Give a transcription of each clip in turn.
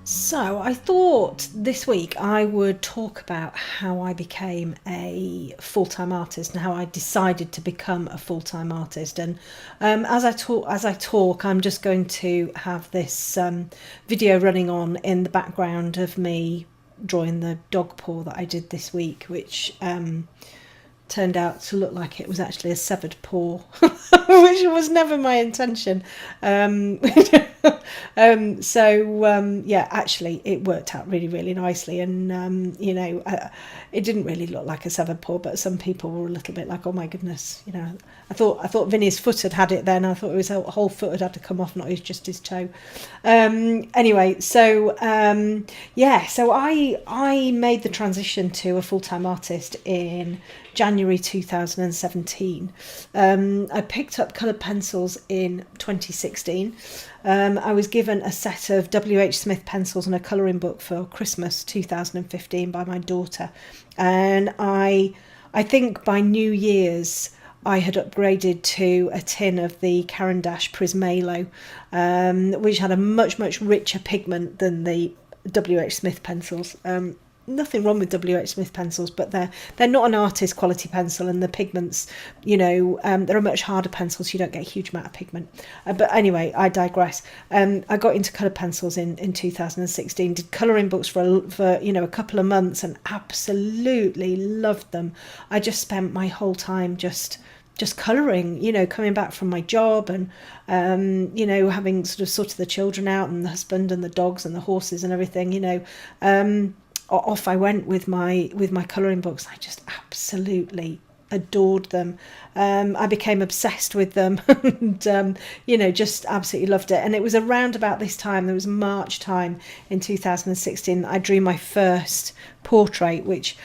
So I thought this week I would talk about how I became a full-time artist and how I decided to become a full-time artist. And as I talk, I'm just going to have this video running on in the background of me drawing the dog paw that I did this week, which turned out to look like it was actually a severed paw, which was never my intention. Um, yeah, actually, it worked out really, really nicely, and it didn't really look like a severed paw, but some people were a little bit like, "Oh my goodness," I thought Vinny's foot had it. Then I thought his whole foot had to come off, not just his toe. Anyway, so I made the transition to a full time artist in January 2017. I picked up coloured pencils in 2016. I was given a set of W.H. Smith pencils and a colouring book for Christmas 2015 by my daughter, and I think by New Year's I had upgraded to a tin of the Caran d'Ache Prismalo, which had a much, much richer pigment than the W.H. Smith pencils. Nothing wrong with W.H. Smith pencils, but they're not an artist quality pencil, and the pigments, they're a much harder pencil, so you don't get a huge amount of pigment. But anyway, I digress. I got into coloured pencils in 2016, did colouring books for a couple of months, and absolutely loved them. I just spent my whole time just colouring, coming back from my job and, having sort of sorted the children out and the husband and the dogs and the horses and everything, off I went with my colouring books. I just absolutely adored them. I became obsessed with them and, just absolutely loved it. And it was around about this time, there was March time in 2016, I drew my first portrait, which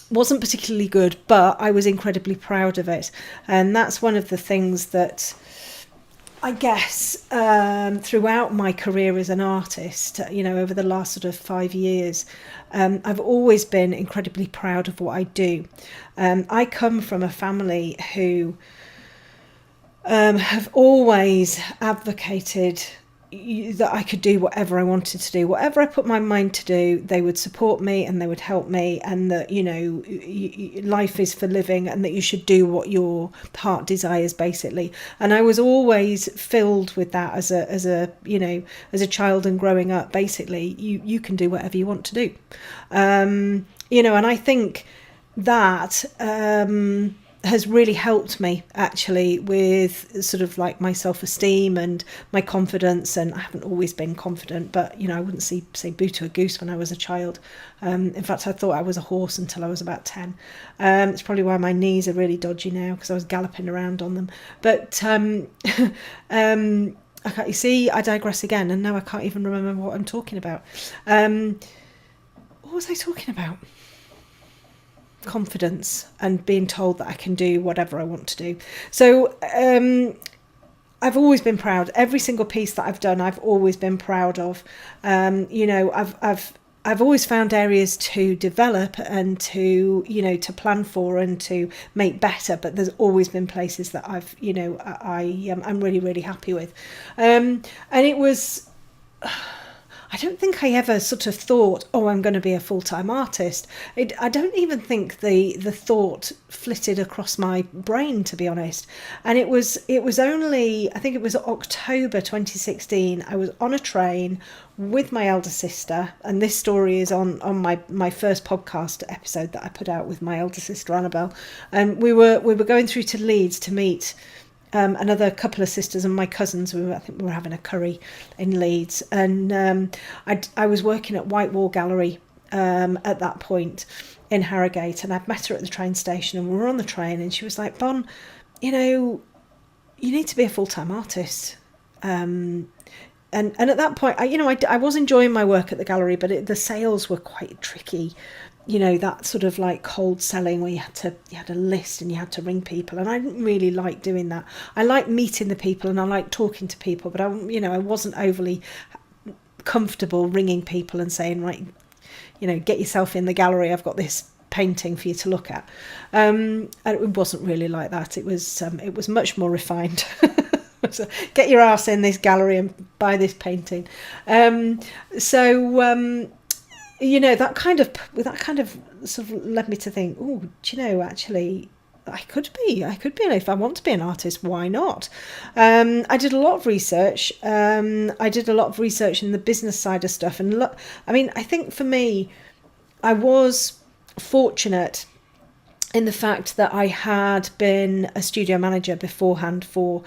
wasn't particularly good, but I was incredibly proud of it. And that's one of the things that I guess throughout my career as an artist, over the last sort of 5 years, I've always been incredibly proud of what I do. I come from a family who have always advocated that I could do whatever I wanted to do. Whatever I put my mind to do, they would support me and they would help me, and that, life is for living and that you should do what your heart desires, basically. And I was always filled with that as a child and growing up. Basically, you can do whatever you want to do. And I think that has really helped me actually with sort of like my self-esteem and my confidence. And I haven't always been confident, but I wouldn't say boo to a goose when I was a child. In fact, I thought I was a horse until I was about 10. It's probably why my knees are really dodgy now, because I was galloping around on them. But you see, I digress again, and now I can't even remember what I'm talking about. What was I talking about? Confidence and being told that I can do whatever I want to do. So I've always been proud. Every single piece that I've done, I've always been proud of. I've always found areas to develop and to plan for and to make better. But there's always been places that I'm really, really happy with. And it was. I don't think I ever sort of thought, oh, I'm going to be a full-time artist. I don't even think the thought flitted across my brain, to be honest. And it was only, I think it was October 2016, I was on a train with my elder sister, and this story is on my first podcast episode that I put out with my elder sister Annabelle. And we were going through to Leeds to meet another couple of sisters and my cousins. I think we were having a curry in Leeds, and I was working at Whitewall Gallery at that point in Harrogate, and I'd met her at the train station, and we were on the train, and she was like, "Bon, you need to be a full-time artist." And at that point, I was enjoying my work at the gallery, but the sales were quite tricky. That sort of like cold selling where you had a list and you had to ring people, and I didn't really like doing that. I like meeting the people and I like talking to people, but I wasn't overly comfortable ringing people and saying, right, get yourself in the gallery, I've got this painting for you to look at. And it wasn't really like that. It was much more refined. So get your ass in this gallery and buy this painting. That kind of sort of led me to think, oh, do you know, actually, I could be, if I want to be an artist, why not? I did a lot of research. I did a lot of research in the business side of stuff. And look, I mean, I think for me, I was fortunate in the fact that I had been a studio manager beforehand for,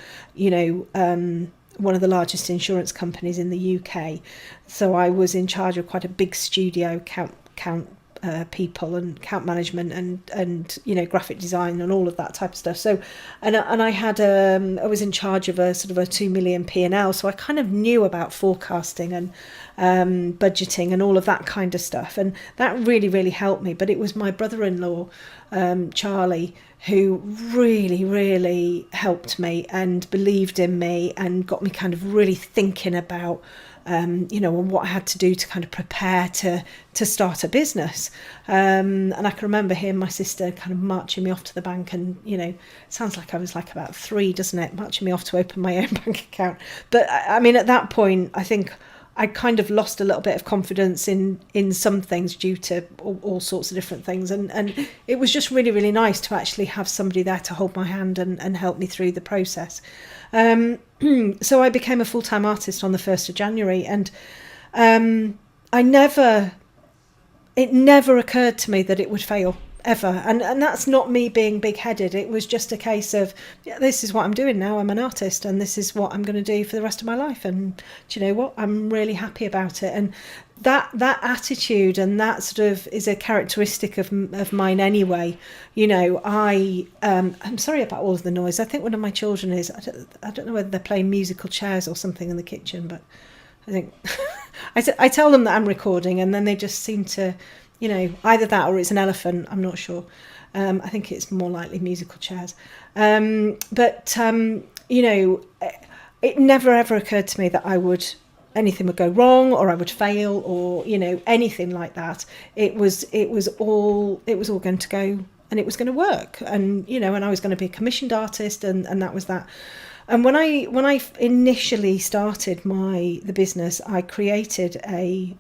one of the largest insurance companies in the UK. So I was in charge of quite a big studio, count people and account management and graphic design and all of that type of stuff. So and I had I was in charge of a sort of a 2 million P&L, so I kind of knew about forecasting and budgeting and all of that kind of stuff, and that really, really helped me. But it was my brother-in-law, Charlie, who really, really helped me and believed in me and got me kind of really thinking about and what I had to do to kind of prepare to start a business. And I can remember hearing my sister kind of marching me off to the bank, and, it sounds like I was like about 3, doesn't it? Marching me off to open my own bank account. But I mean, at that point, I think I kind of lost a little bit of confidence in some things due to all sorts of different things. And it was just really, really nice to actually have somebody there to hold my hand and help me through the process. So I became a full-time artist on the 1st of January, and it never occurred to me that it would fail, ever. And that's not me being big-headed. It was just a case of, this is what I'm doing now. I'm an artist, and this is what I'm going to do for the rest of my life. And do you know what? I'm really happy about it. And that attitude and that sort of is a characteristic of mine anyway. I'm sorry about all of the noise. I think one of my children is, I don't know whether they're playing musical chairs or something in the kitchen, but I think I tell them that I'm recording, and then they just seem to, either that or it's an elephant. I'm not sure. I think it's more likely musical chairs. It never ever occurred to me that anything would go wrong, or I would fail, or anything like that. It was all going to go, and it was going to work, and and I was going to be a commissioned artist, and that was that. And when I initially started the business, I created a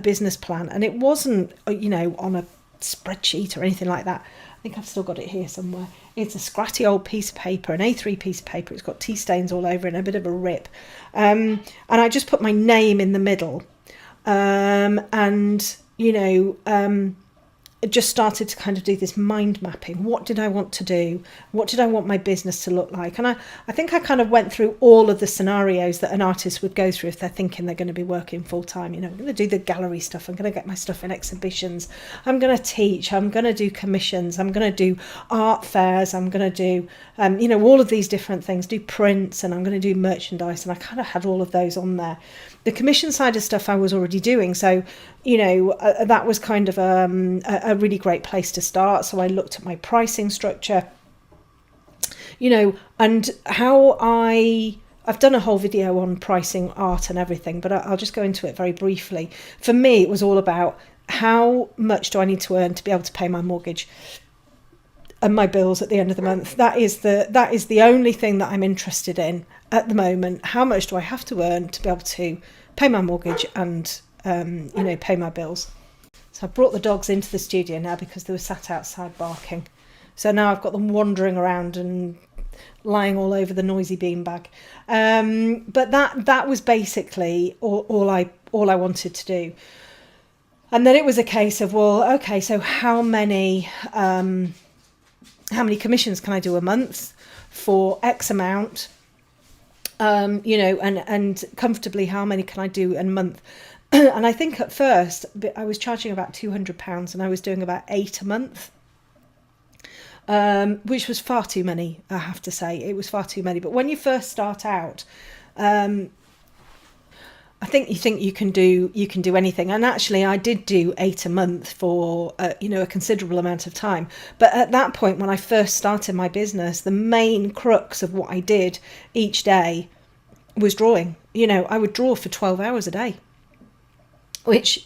business plan, and it wasn't on a spreadsheet or anything like that. I think I've still got it here somewhere. It's a scratty old piece of paper, an A3 piece of paper. It's got tea stains all over it and a bit of a rip. And I just put my name in the middle, just started to kind of do this mind mapping. What did I want to do? What did I want my business to look like? And I think I kind of went through all of the scenarios that an artist would go through if they're thinking they're going to be working full time. I'm going to do the gallery stuff. I'm going to get my stuff in exhibitions. I'm going to teach. I'm going to do commissions. I'm going to do art fairs. I'm going to do, all of these different things, do prints, and I'm going to do merchandise. And I kind of had all of those on there. The commission side of stuff I was already doing. So, that was kind of a really great place to start. So I looked at my pricing structure, and how I've done a whole video on pricing art and everything, but I'll just go into it very briefly. For me, it was all about how much do I need to earn to be able to pay my mortgage and my bills at the end of the month. That is the only thing that I'm interested in at the moment. How much do I have to earn to be able to pay my mortgage and pay my bills? So I brought the dogs into the studio now because they were sat outside barking. So now I've got them wandering around and lying all over the noisy beanbag. But that was basically all I wanted to do. And then it was a case of, well, okay, so how many commissions can I do a month for X amount? And comfortably, how many can I do a month? And I think at first I was charging about £200, and I was doing about 8 a month, which was far too many, I have to say. It was far too many. But when you first start out, I think you can do anything. And actually, I did do 8 a month for a considerable amount of time. But at that point, when I first started my business, the main crux of what I did each day was drawing. I would draw for 12 hours a day. which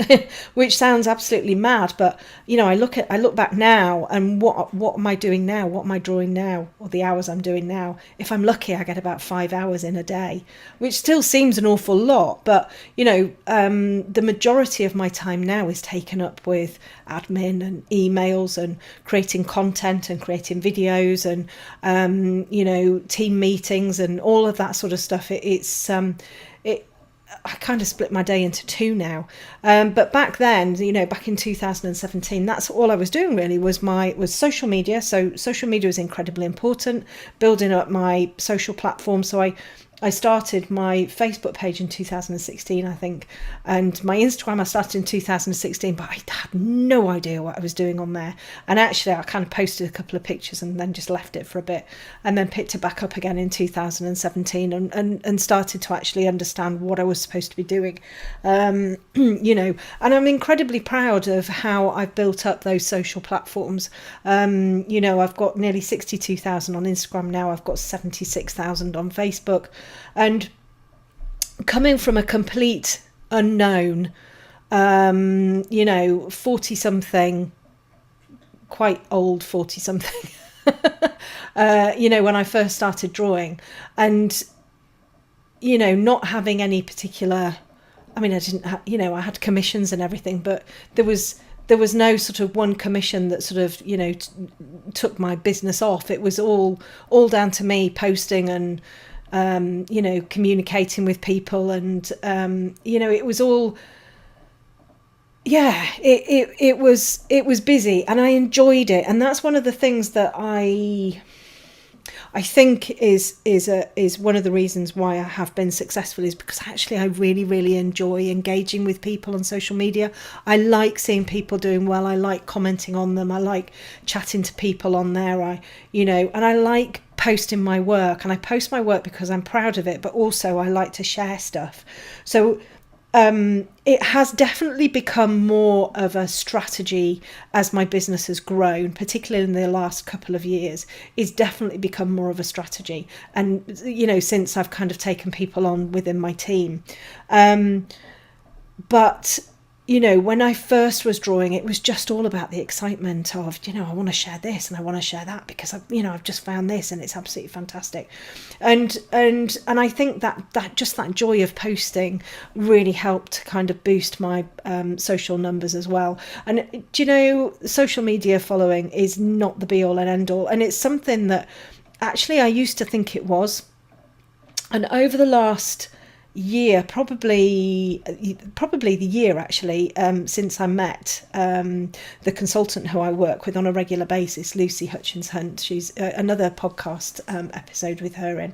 which sounds absolutely mad, but I look back now, and what am I doing now, what am I drawing now, or the hours I'm doing now. If I'm lucky, I get about 5 hours in a day, which still seems an awful lot, but the majority of my time now is taken up with admin and emails and creating content and creating videos and team meetings and all of that sort of stuff. I kind of split my day into two now. But back then, back in 2017, that's all I was doing really was social media. So social media was incredibly important, building up my social platform. So I started my Facebook page in 2016, I think, and my Instagram I started in 2016, but I had no idea what I was doing on there. And actually, I kind of posted a couple of pictures and then just left it for a bit, and then picked it back up again in 2017 and started to actually understand what I was supposed to be doing. And I'm incredibly proud of how I've built up those social platforms. I've got nearly 62,000 on Instagram now. I've got 76,000 on Facebook. And coming from a complete unknown, 40-something, quite old 40-something, when I first started drawing, and, not having any particular, I didn't have, I had commissions and everything, but there was no sort of one commission that sort of, took my business off. It was all down to me posting and, communicating with people, and it was all, it was busy, and I enjoyed it. And that's one of the things that I think is one of the reasons why I have been successful, is because actually I really, really enjoy engaging with people on social media. I like seeing people doing well. I like commenting on them. I like chatting to people on there. And I like posting my work, and I post my work because I'm proud of it, but also I like to share stuff. So it has definitely become more of a strategy as my business has grown, particularly in the last couple of years. It's definitely become more of a strategy, and since I've kind of taken people on within my team. But when I first was drawing, it was just all about the excitement of, I want to share this and I want to share that because I've just found this and it's absolutely fantastic. And I think that just that joy of posting really helped to kind of boost my social numbers as well. And social media following is not the be all and end all. And it's something that actually I used to think it was. And over the last year, probably the year actually, since I met the consultant who I work with on a regular basis, Lucy Hutchins Hunt. She's another podcast episode with her in,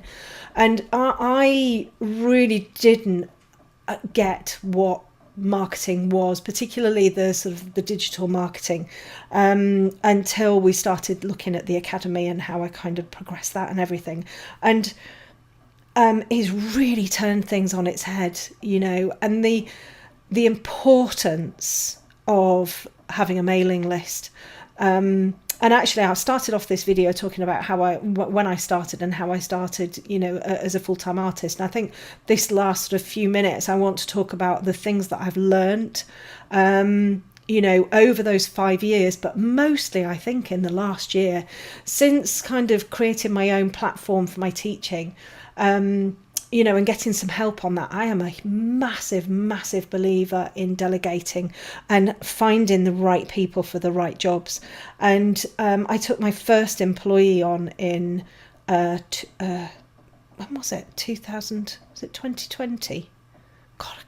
and I really didn't get what marketing was, particularly the sort of the digital marketing, until we started looking at the academy and how I kind of progressed that and everything. And he's really turned things on its head, and the importance of having a mailing list. And actually, I started off this video talking about when I started and how I started, as a full-time artist. And I think this last sort of few minutes, I want to talk about the things that I've learned, over those 5 years, but mostly I think in the last year, since kind of creating my own platform for my teaching. And getting some help on that. I am a massive, massive believer in delegating and finding the right people for the right jobs. And I took my first employee on in, when was it? 2020? God, I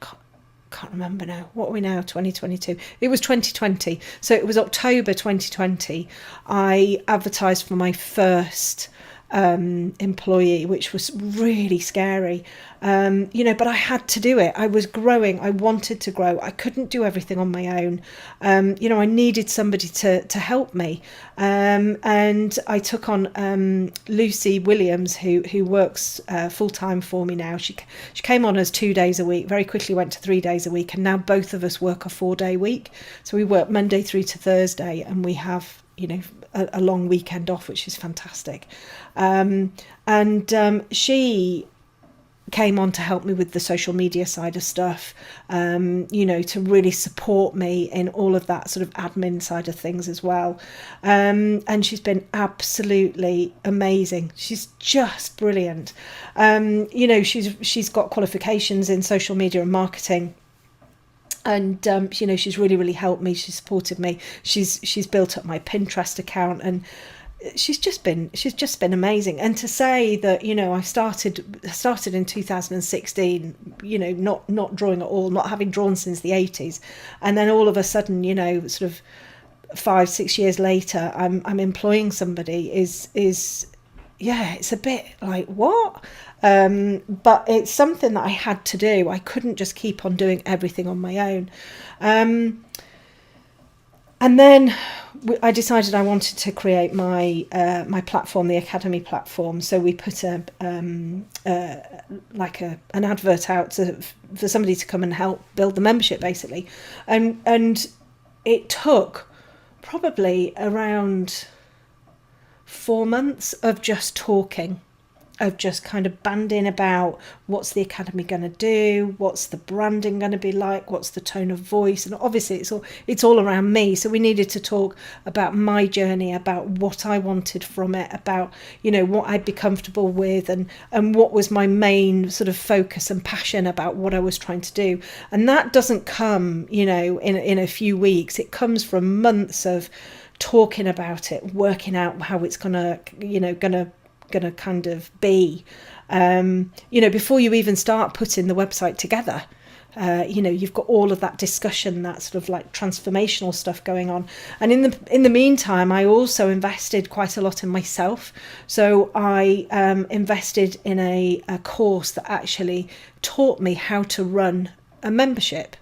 can't remember now. What are we now? 2022. It was 2020. So it was October 2020. I advertised for my first employee, which was really scary, but I had to do it. I was growing. I wanted to grow. I couldn't do everything on my own. I needed somebody to help me, and I took on Lucy Williams, who works full time for me now. She came on as 2 days a week, very quickly went to 3 days a week, and now both of us work a 4-day week. So we work Monday through to Thursday, and we have a long weekend off, which is fantastic. She came on to help me with the social media side of stuff, to really support me in all of that sort of admin side of things as well. And she's been absolutely amazing. She's just brilliant. She's got qualifications in social media and marketing. And she's really helped me. She's supported me. She's built up my Pinterest account, and she's just been amazing. And to say that, I started in 2016, not drawing at all, not having drawn since the 80s, and then all of a sudden, sort of 5-6 years later, I'm employing somebody is it's a bit like, what? But it's something that I had to do. I couldn't just keep on doing everything on my own. And then I decided I wanted to create my platform, the Academy platform. So we put an advert out for somebody to come and help build the membership, basically. And it took probably around 4 months of just talking, of just kind of banding about what's the Academy going to do, what's the branding going to be like, what's the tone of voice. And obviously it's all around me, so we needed to talk about my journey, about what I wanted from it, about what I'd be comfortable with, and what was my main sort of focus and passion about what I was trying to do. And that doesn't come in a few weeks. It comes from months of talking about it, working out how it's gonna kind of be, before you even start putting the website together. You've got all of that discussion, that sort of like transformational stuff going on. And in the meantime, I also invested quite a lot in myself. So I invested in a course that actually taught me how to run a membership.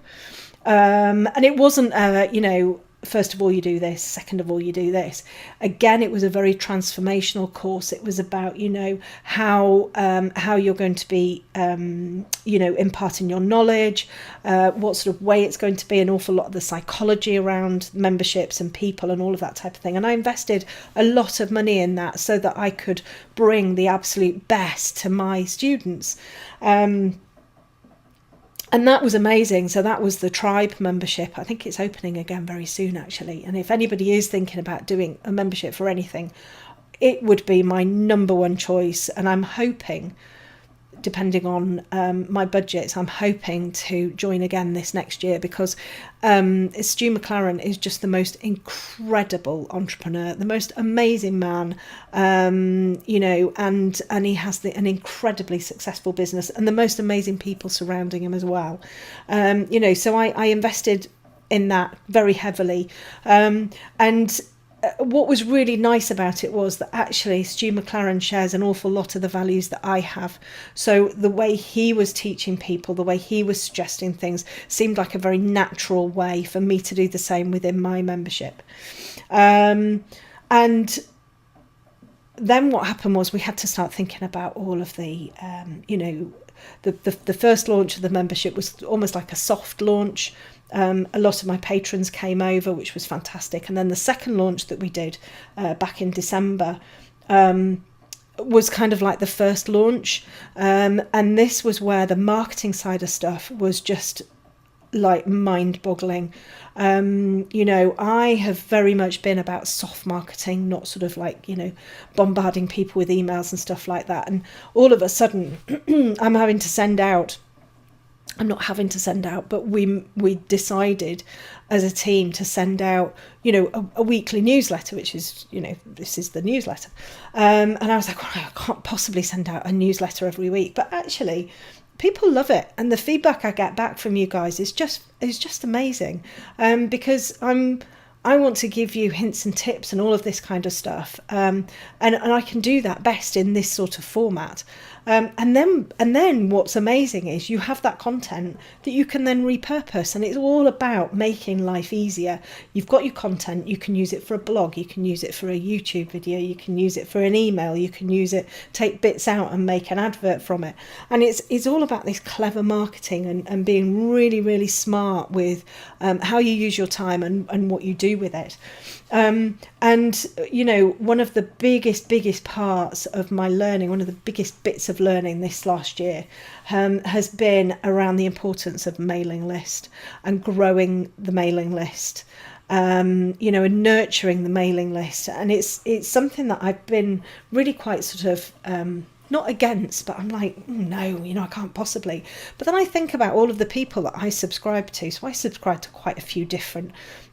And it wasn't, first of all, you do this, second of all, you do this. Again, it was a very transformational course. It was about, how you're going to be, imparting your knowledge, what sort of way it's going to be, an awful lot of the psychology around memberships and people and all of that type of thing. And I invested a lot of money in that so that I could bring the absolute best to my students. And that was amazing. So that was the Tribe membership. I think it's opening again very soon, actually. And if anybody is thinking about doing a membership for anything, it would be my number one choice. And I'm hoping, depending on my budgets, I'm hoping to join again this next year, because Stu McLaren is just the most incredible entrepreneur, the most amazing man, and he has an incredibly successful business and the most amazing people surrounding him as well. So I invested in that very heavily, and what was really nice about it was that actually Stu McLaren shares an awful lot of the values that I have. So the way he was teaching people, the way he was suggesting things, seemed like a very natural way for me to do the same within my membership. And then what happened was we had to start thinking about all of the, the first launch of the membership was almost like a soft launch. A lot of my patrons came over, which was fantastic. And then the second launch that we did back in December was kind of like the first launch. And this was where the marketing side of stuff was just like mind-boggling. I have very much been about soft marketing, not sort of like, bombarding people with emails and stuff like that. And all of a sudden, I'm not having to send out, but we decided as a team to send out, a weekly newsletter, which is, this is the newsletter. And I was like, well, I can't possibly send out a newsletter every week. But actually, people love it. And the feedback I get back from you guys is just amazing. Because I want to give you hints and tips and all of this kind of stuff. And I can do that best in this sort of format. And then what's amazing is you have that content that you can then repurpose, and it's all about making life easier. You've got your content, you can use it for a blog, you can use it for a YouTube video, you can use it for an email, you can use it, take bits out and make an advert from it. And it's all about this clever marketing and being really, really smart with how you use your time and what you do do with it. And, you know, one of the biggest parts of my learning, one of the biggest bits of learning this last year has been around the importance of mailing list and growing the mailing list. You know, and nurturing the mailing list. And it's something that I've been really quite sort of not against, but I'm like, no, you know, I can't possibly. But then I think about all of the people that I subscribe to. So I subscribe to quite a few different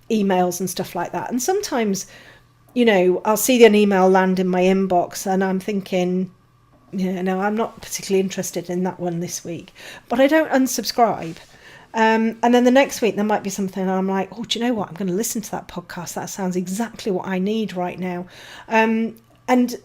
emails and stuff like that. And sometimes, you know, I'll see an email land in my inbox and I'm thinking, you know, I'm not particularly interested in that one this week, but I don't unsubscribe. And then the next week there might be something and I'm like, oh, do you know what? I'm going to listen to that podcast. That sounds exactly what I need right now. And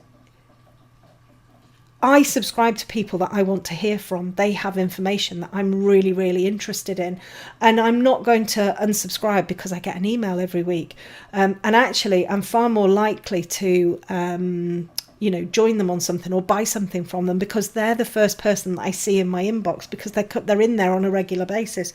I subscribe to people that I want to hear from. They have information that I'm really, really interested in. And I'm not going to unsubscribe because I get an email every week. And actually, I'm far more likely to, you know, join them on something or buy something from them because they're the first person that I see in my inbox because they're in there on a regular basis.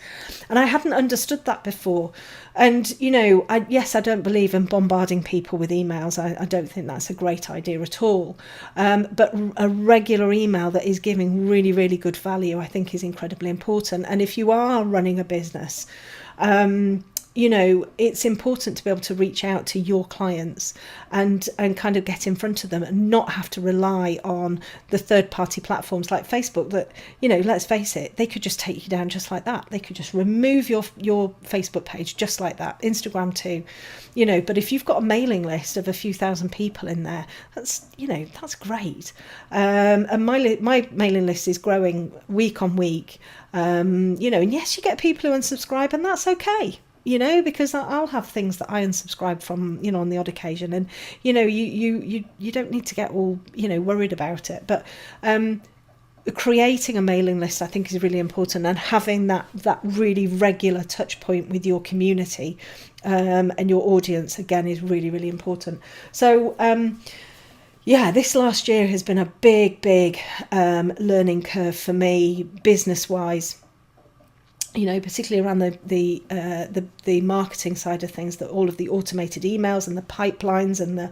And I hadn't understood that before. And, you know, I don't believe in bombarding people with emails. I don't think that's a great idea at all. But a regular email that is giving really, really good value, I think is incredibly important. And if you are running a business, you know, it's important to be able to reach out to your clients and kind of get in front of them and not have to rely on the third-party platforms like Facebook that, you know, let's face it, they could just take you down just like that. They could just remove your Facebook page just like that. Instagram too, you know, but if you've got a mailing list of a few thousand people in there, that's, you know, that's great. And my mailing list is growing week on week, you know, and yes, you get people who unsubscribe and that's okay. You know, because I'll have things that I unsubscribe from, you know, on the odd occasion. And, you know, you don't need to get all, you know, worried about it. But creating a mailing list, I think, is really important. And having that really regular touch point with your community and your audience, again, is really, really important. So, yeah, this last year has been a big learning curve for me, business-wise. You know, particularly around the marketing side of things, that all of the automated emails and the pipelines and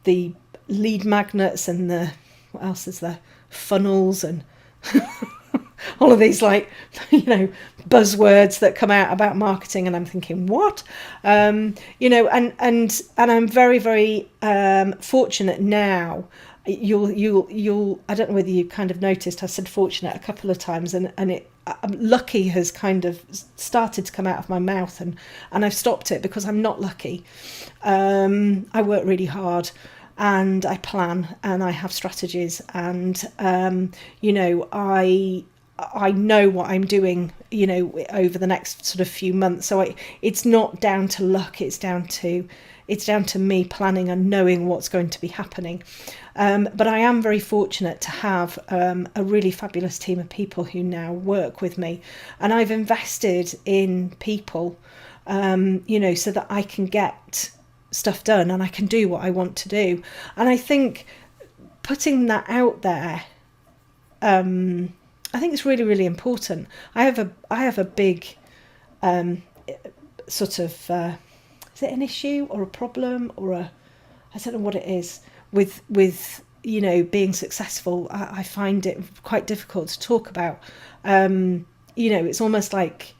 the lead magnets and the, what else is there, funnels and all of these, like, you know, buzzwords that come out about marketing, and I'm thinking, what? You know, and I'm very fortunate now. You'll I don't know whether you kind of noticed, I said fortunate a couple of times, and it lucky has kind of started to come out of my mouth, and I've stopped it because I'm not lucky. I work really hard and I plan and I have strategies, and you know, I know what I'm doing, you know, over the next sort of few months. So it's not down to luck, it's down to me planning and knowing what's going to be happening. But I am very fortunate to have a really fabulous team of people who now work with me. And I've invested in people, you know, so that I can get stuff done and I can do what I want to do. And I think putting that out there, I think it's really, really important. I have a big sort of... is it an issue or a problem or I don't know what it is with you know, being successful. I find it quite difficult to talk about. You know, it's almost like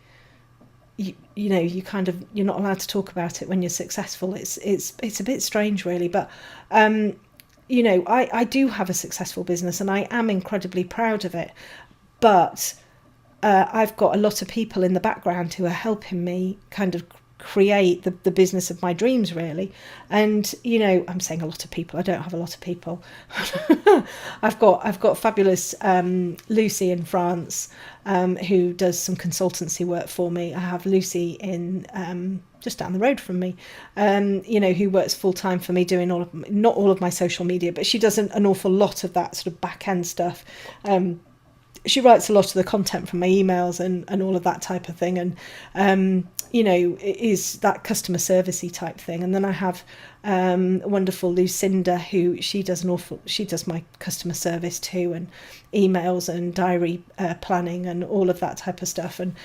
you know, you're not allowed to talk about it when you're successful. It's a bit strange, really, but you know, I do have a successful business and I am incredibly proud of it, but I've got a lot of people in the background who are helping me kind of create the business of my dreams, really. And, you know, I'm saying a lot of people, I don't have a lot of people. I've got fabulous Lucy in France, who does some consultancy work for me. I have Lucy in just down the road from me, you know, who works full time for me, doing not all of my social media, but she does an awful lot of that sort of back end stuff. She writes a lot of the content from my emails and all of that type of thing. And you know, is that customer servicey type thing. And then I have wonderful Lucinda, who she does my customer service too, and emails and diary planning and all of that type of stuff. And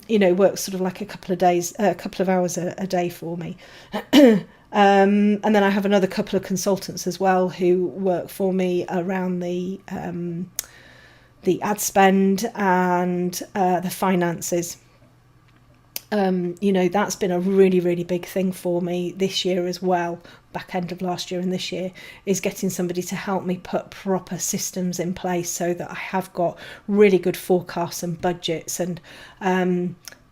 you know, works sort of like a couple of hours a day for me. And then I have another couple of consultants as well who work for me around the ad spend and the finances. You know, that's been a really, really big thing for me this year as well, back end of last year and this year, is getting somebody to help me put proper systems in place so that I have got really good forecasts and budgets and,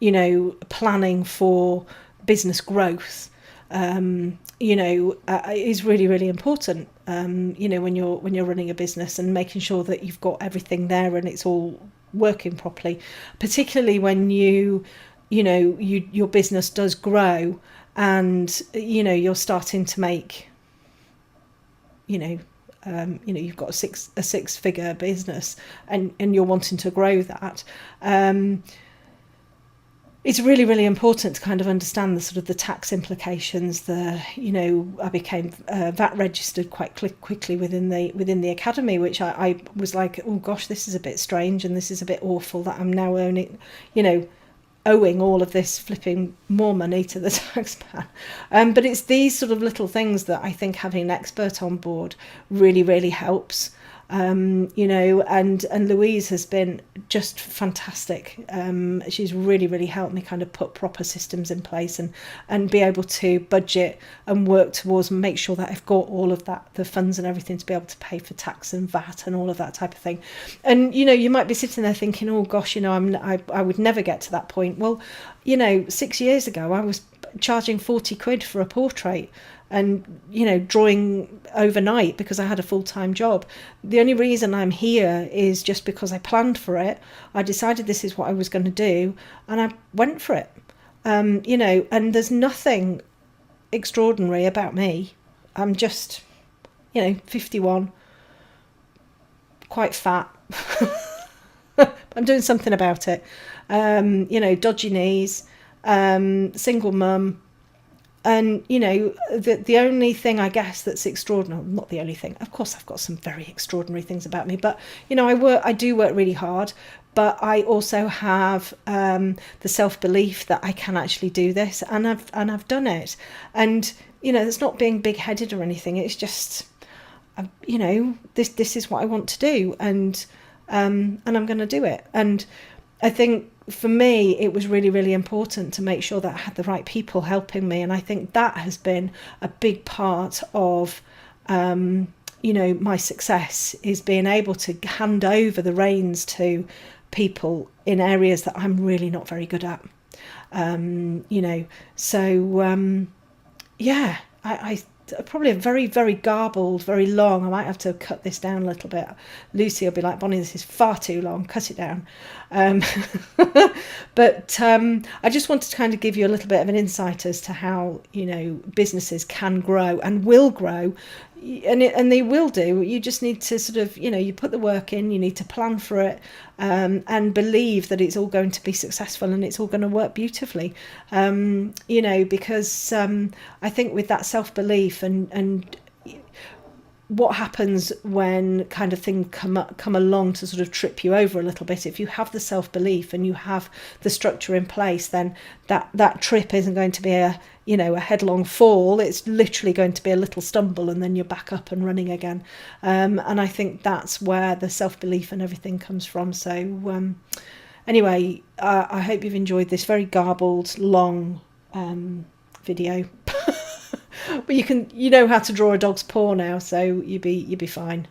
you know, planning for business growth. You know, is really, really important. You know, when you're running a business, and making sure that you've got everything there and it's all working properly, particularly when you know, your business does grow and, you know, you're starting to make, you know, you've got a six-figure business and you're wanting to grow that. It's really, really important to kind of understand the sort of the tax implications. You know, I became VAT registered quite quickly within the academy, which I was like, oh gosh, this is a bit strange and this is a bit awful that I'm now owing all of this flipping more money to the taxman. But it's these sort of little things that I think having an expert on board really, really helps. You know, and Louise has been just fantastic. She's really, really helped me kind of put proper systems in place and be able to budget and work towards, make sure that I've got all of that, the funds and everything to be able to pay for tax and VAT and all of that type of thing. And, you know, you might be sitting there thinking, oh gosh, you know, I would never get to that point. Well, you know, 6 years ago, I was charging 40 quid for a portrait and, you know, drawing overnight because I had a full-time job. The only reason I'm here is just because I planned for it. I decided this is what I was going to do and I went for it. You know, and there's nothing extraordinary about me. I'm just, you know, 51, quite fat. I'm doing something about it. You know, dodgy knees, single mum. And, you know, the only thing I guess that's extraordinary, not the only thing, of course I've got some very extraordinary things about me, but, you know, I do work really hard, but I also have the self-belief that I can actually do this, and I've done it. And, you know, it's not being big-headed or anything, it's just, you know, this is what I want to do, and I'm going to do it. And I think for me, it was really, really important to make sure that I had the right people helping me. And I think that has been a big part of, you know, my success, is being able to hand over the reins to people in areas that I'm really not very good at. You know, so, yeah, I probably a very, very garbled, very long. I might have to cut this down a little bit. Lucy will be like, Bonny, this is far too long, cut it down. But I just wanted to kind of give you a little bit of an insight as to how, you know, businesses can grow and will grow, and they will do. You just need to sort of, you know, you put the work in, you need to plan for it, and believe that it's all going to be successful and it's all going to work beautifully. You know, because I think with that self-belief and what happens when kind of things come along to sort of trip you over a little bit, if you have the self-belief and you have the structure in place, then that trip isn't going to be a headlong fall. It's literally going to be a little stumble and then you're back up and running again. And I think that's where the self-belief and everything comes from. So anyway, I hope you've enjoyed this very garbled, long video. But you know how to draw a dog's paw now, so you'll be fine.